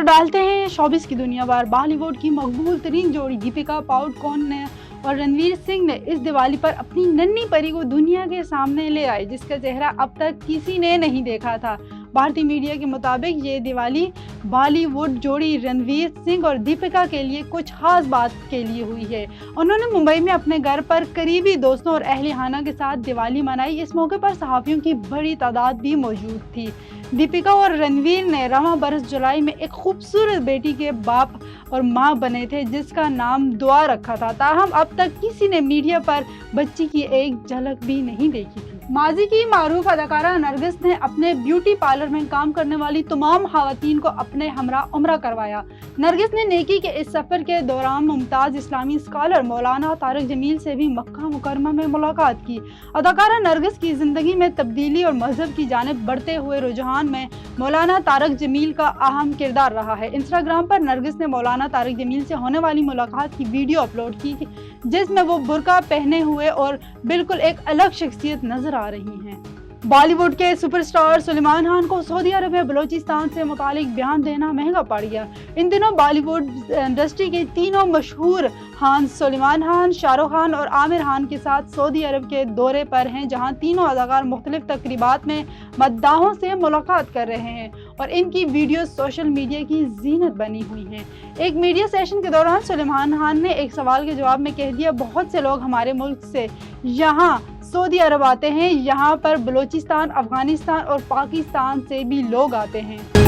डालते हैं शोबिस की दुनिया भर। बॉलीवुड की मकबूल तरीन जोड़ी दीपिका पादुकोण ने और रणवीर सिंह ने इस दिवाली पर अपनी नन्ही परी को दुनिया के सामने ले आए, जिसका चेहरा अब तक किसी ने नहीं देखा था। भारतीय मीडिया के मुताबिक ये दिवाली बॉलीवुड जोड़ी रणवीर सिंह और दीपिका के लिए कुछ खास बात के लिए हुई है। उन्होंने मुंबई में अपने घर पर करीबी दोस्तों और अहले खाना के साथ दिवाली मनाई। इस मौके पर सहाफियों की बड़ी तादाद भी मौजूद थी। दीपिका और रणवीर ने रवां बरस जुलाई में एक खूबसूरत बेटी के बाप और मां बने थे, जिसका नाम दुआ रखा था। ताहम अब तक किसी ने मीडिया पर बच्ची की एक झलक भी नहीं देखी थी। माजी की मारूफ अदाकारा नरगिस ने अपने ब्यूटी पार्लर में काम करने वाली तमाम खवातीन को अपने हमरा उम्रा करवाया। नरगिस ने नेकी के इस सफर के दौरान मुमताज इस्लामी स्कॉलर मौलाना तारिक जमील से भी मक्का मुकरमा में मुलाकात की। अदाकारा नरगिस की जिंदगी में तब्दीली और मजहब की जानिब बढ़ते हुए रुझान में मौलाना तारिक जमील का अहम किरदार रहा है। इंस्टाग्राम पर नरगिस ने मौलाना तारिक जमील से होने वाली मुलाकात की वीडियो अपलोड की, जिसमें वो बुर्का पहने हुए और बिल्कुल एक अलग शख्सियत नजर आ रही हैं। बॉलीवुड के सुपरस्टार सलमान खान को सऊदी अरब में बलूचिस्तान से मुतालिक बयान देना महंगा पड़ गया। इन दिनों बॉलीवुड इंडस्ट्री के तीनों मशहूर खान सलमान खान, शाहरुख खान और आमिर खान के साथ सऊदी अरब के दौरे पर हैं, जहां तीनों अदाकार मुख्तलिफ तकरीबात में मद्दाहों से मुलाकात कर रहे हैं और इनकी वीडियो सोशल मीडिया की जीनत बनी हुई हैं। एक मीडिया सेशन के दौरान सलमान खान ने एक सवाल के जवाब में कह दिया, बहुत से लोग हमारे मुल्क से यहाँ सऊदी अरब आते हैं, यहाँ पर बलूचिस्तान, अफगानिस्तान और पाकिस्तान से भी लोग आते हैं।